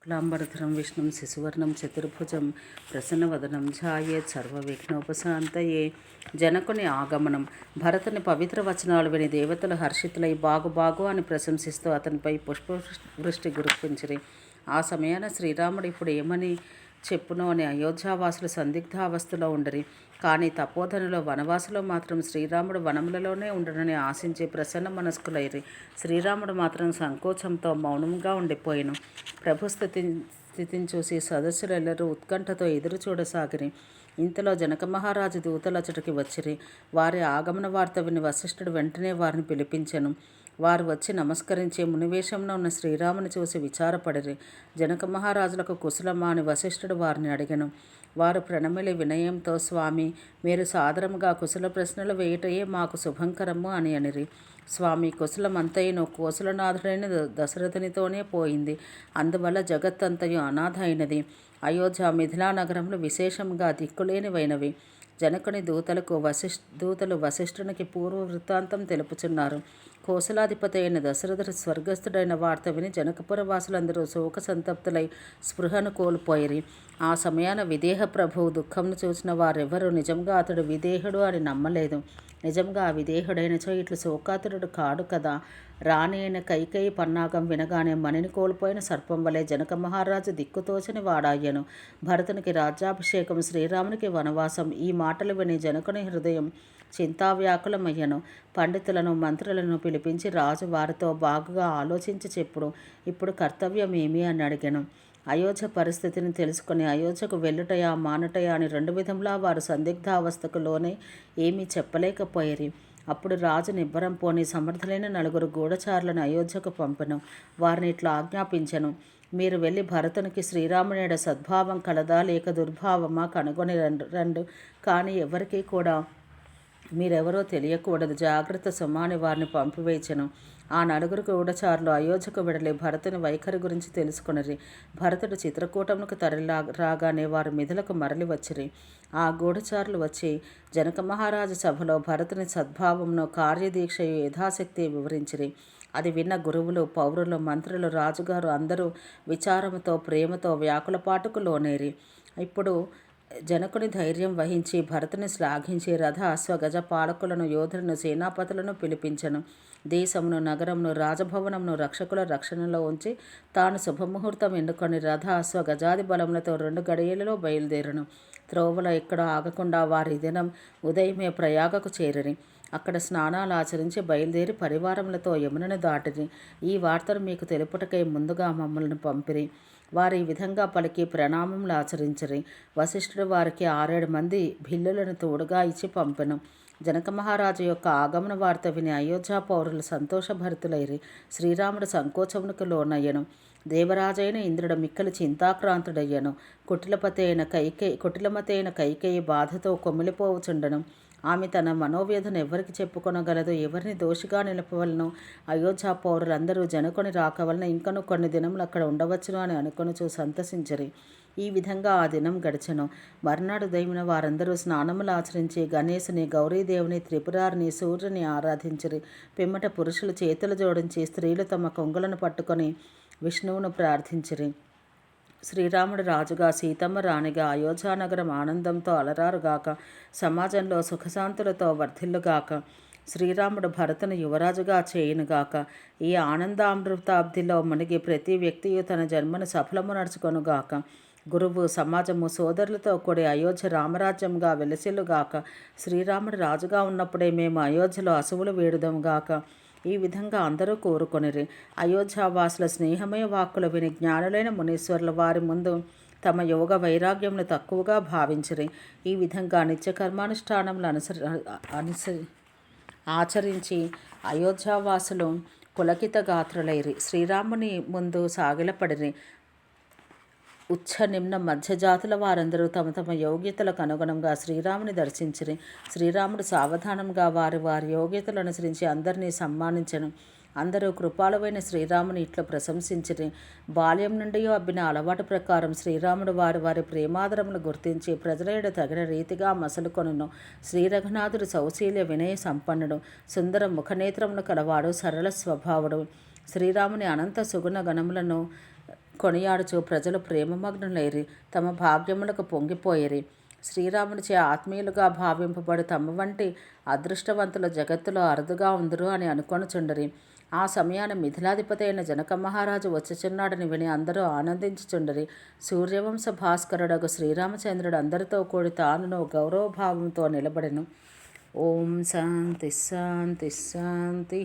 శుక్లాంబరధరం విష్ణుం శశివర్ణం చతుర్భుజం ప్రసన్నవదనం ఛాయేత్ సర్వవిఘ్నోపశాంతయే. జనకుని ఆగమనం. భరతుని పవిత్ర వచనాలు విని దేవతలు హర్షితులై బాగు బాగు అని ప్రశంసిస్తూ అతనిపై పుష్పవృష్టి కురిపించిరి. ఆ సమయాన శ్రీరాముడు ఇప్పుడు ఏమని చెప్పునో అని అయోధ్యావాసులు సందిగ్ధావస్థలో ఉండరి. కానీ తపోధనులో వనవాసులో మాత్రం శ్రీరాముడు వనములలోనే ఉండడని ఆశించి ప్రసన్న మనస్కులైరి. శ్రీరాముడు మాత్రం సంకోచంతో మౌనంగా ఉండిపోయిను. ప్రభు స్థితిని చూసి సదస్సులెల్లరూ ఉత్కంఠతో ఎదురు చూడసాగిరి. ఇంతలో జనక మహారాజు దూతలచటికి వచ్చిరి. వారి ఆగమన వార్త విని వశిష్ఠుడు వెంటనే వారిని పిలిపించెను. వారు వచ్చి నమస్కరించి మునివేషంలో ఉన్న శ్రీరాముని చూసి విచారపడిరి. జనక మహారాజులకు కుశలమా అని వశిష్ఠుడు వారిని అడిగెను. వారు ప్రణమిలి వినయంతో, స్వామి, మీరు సాదరముగా కుశల ప్రశ్నలు వేయుటయే మాకు శుభంకరము అని అనిరి. స్వామి, కుశలమంతయును కోశలనాథుడైన దశరథునితోనే పోయింది. అందువల్ల జగత్తంతయు అనాథ అయినది. అయోధ్య మిథిలా నగరములు విశేషంగా దిక్కులేనివైనవి. జనకుని దూతలు వశిష్ఠునికి పూర్వ వృత్తాంతం తెలుపుచున్నారు. కోసలాధిపతి అయిన దశరథుడు స్వర్గస్థుడైన వార్త విని జనకపుర వాసులందరూ శోక సంతప్తులై స్పృహను కోల్పోయిరి. ఆ సమయాన విదేహ ప్రభువు దుఃఖంను చూసిన వారెవ్వరూ నిజంగా అతడు విదేహుడు అని నమ్మలేదు. నిజంగా విదేహుడైనచో ఇట్లు శోకాతురుడు కాడు కదా. రాణి అయిన కైకేయి పన్నాగం వినగానే మణిని కోల్పోయిన సర్పం వలె జనక మహారాజు దిక్కుతోచని వాడాయ్యను. భరతునికి రాజ్యాభిషేకం, శ్రీరామునికి వనవాసం, ఈ మాటలు విని జనకుని హృదయం చింతావ్యాకులమయ్యను. పండితులను మంత్రులను పిలిపించి రాజు వారితో బాగుగా ఆలోచించి చెప్పుడు. ఇప్పుడు కర్తవ్యం ఏమి అని అడిగాను. అయోధ్య పరిస్థితిని తెలుసుకుని అయోధ్యకు వెళ్ళుటయా మానుటయా అని రెండు విధంలా వారు సందిగ్ధావస్థకు లోనే ఏమీ చెప్పలేకపోయిరి. అప్పుడు రాజు నిబ్బరం పోని సమర్థులైన 4 గూఢచారులను అయోధ్యకు పంపెను. వారిని ఇట్లా ఆజ్ఞాపించెను. మీరు వెళ్ళి భరతునికి శ్రీరామునేడ సద్భావం కలదా లేక దుర్భావమా కనుగొని రండు. కానీ ఎవరికీ కూడా మీరెవరో తెలియకూడదు. జాగ్రత్త సుమాని వారిని పంపివేచెను. ఆ 4 గూఢచారులు అయోధ్యకు వెడలి భరతుని వైఖరి గురించి తెలుసుకొనిరి. భరతుడు చిత్రకూటమునకు రాగానే వారు మిథులకు మరలి వచ్చిరి. ఆ గూఢచారులు వచ్చి జనక మహారాజు సభలో భరతుని సద్భావమును, కార్యదీక్షయు యథాశక్తి వివరించిరి. అది విన్న గురువులు, పౌరులు, మంత్రులు, రాజుగారు అందరూ విచారముతో, ప్రేమతో వ్యాకులపాటుకు లోనేరి. ఇప్పుడు జనకుని ధైర్యం వహించి భరతుని శ్లాఘించి రథ, అశ్వ, గజ పాలకులను, యోధులను, సేనాపతులను పిలిపించను. దేశమును, నగరమును, రాజభవనమును రక్షకుల రక్షణలో ఉంచి తాను శుభముహూర్తం ఎన్నుకొని రథ, అశ్వ, గజాది బలములతో 2 గడియలలో బయలుదేరను. త్రోవలో ఎక్కడ ఆగకుండా వారి దినం ఉదయమే ప్రయాగకు చేరిరి. అక్కడ స్నానాలు ఆచరించి బయలుదేరి పరివారములతో యమునను దాటిరి. ఈ వార్తను మీకు తెలుపుటకై ముందుగా మమ్మల్ని పంపిరి. వారు ఈ విధంగా పలికి ప్రణామములు ఆచరించిరి. వశిష్ఠుడు వారికి 6-7 మంది భిల్లులను తోడుగా ఇచ్చి పంపెను. జనక మహారాజు యొక్క ఆగమన వార్త విని అయోధ్య పౌరులు సంతోషభరితులైరి. శ్రీరాముడు సంకోచమునకు లోనయ్యను. దేవరాజైన ఇంద్రుడు మిక్కలి చింతాక్రాంతుడయ్యను. కుటిలమతి అయిన కైకేయి బాధతో కొమ్మిలిపోవుచుండను. ఆమె తన మనోవ్యధను ఎవరికి చెప్పుకొనగలదు? ఎవరిని దోషిగా నిలపవలను? అయోధ్య పౌరులందరూ జనకుని రాకవలన ఇంకను కొన్ని దినములు అక్కడ ఉండవచ్చును అని అనుకొనుచు సంతసించరి. ఈ విధంగా ఆ దినం గడిచెను. మర్నాడు ఉదయమున వారందరూ స్నానములు ఆచరించి గణేశుని, గౌరీదేవుని, త్రిపురారిని, సూర్యుని ఆరాధించిరి. పిమ్మట పురుషులు చేతులు జోడించి, స్త్రీలు తమ కొంగులను పట్టుకొని విష్ణువును ప్రార్థించిరి. శ్రీరాముడు రాజుగా, సీతమ్మ రాణిగా, అయోధ్యానగరం ఆనందంతో అలరారుగాక, సమాజంలో సుఖశాంతులతో వర్ధిల్లుగాక, శ్రీరాముడు భరతుని యువరాజుగా చేయునుగాక. ఈ ఆనందామృతాబ్దిలో మునిగి ప్రతి వ్యక్తియు తన జన్మను సఫలము నడుచుకొనుగాక. గురువు, సమాజము, సోదరులతో కూడి అయోధ్య రామరాజ్యంగా వెలసిల్లుగాక. శ్రీరాముడు రాజుగా ఉన్నప్పుడే మేము అయోధ్యలో అసువులు వేడుదముగాక. ఈ విధంగా అందరూ కోరుకొనిరి. అయోధ్యావాసుల స్నేహమయ వాక్కులు విని జ్ఞానులైన మునీశ్వరులు వారి ముందు తమ యోగ వైరాగ్యములు తక్కువగా భావించిరి. ఈ విధంగా నిత్యకర్మానుష్ఠానములు ఆచరించి అయోధ్యావాసులు పులకిత గాత్రులైరి. శ్రీరాముని ముందు సాగిలపడిరి. ఉచ్చ నిమ్న మధ్య జాతుల వారందరూ తమ తమ యోగ్యతలకు అనుగుణంగా శ్రీరాముని దర్శించిరి. శ్రీరాముడు సావధానంగా వారి వారి యోగ్యతలు అనుసరించి అందరినీ సన్మానించెను. అందరూ కృపాలువైన శ్రీరాముని ఇట్లు ప్రశంసించిరి. బాల్యం నుండి అబ్బిన అలవాటు ప్రకారం శ్రీరాముడు వారి వారి ప్రేమాదరములు గుర్తించి ప్రజల తగిన రీతిగా మసలుకొనును. శ్రీ రఘునాథుడు సౌశీల్య వినయ సంపన్నుడు, సుందర ముఖనేత్రమును కలవాడు, సరళ స్వభావుడు. శ్రీరాముని అనంత సుగుణ గణములను కొనియాడుచు ప్రజలు ప్రేమమగ్నులైరి, తమ భాగ్యములకు పొంగిపోయిరి. శ్రీరామునిచే ఆత్మీయులుగా భావింపబడు తమ వంటి అదృష్టవంతుల జగత్తులో అరుదుగా ఉందురు అని అనుకొనుచుండరి. ఆ సమయాన మిథిలాధిపతి అయిన జనక మహారాజు వచ్చుచున్నాడని విని అందరూ ఆనందించుచుండరి. సూర్యవంశ భాస్కరుడగు శ్రీరామచంద్రుడు అందరితో కూడి తానును గౌరవభావంతో నిలబడెను. ఓం శాంతి శాంతి శాంతి.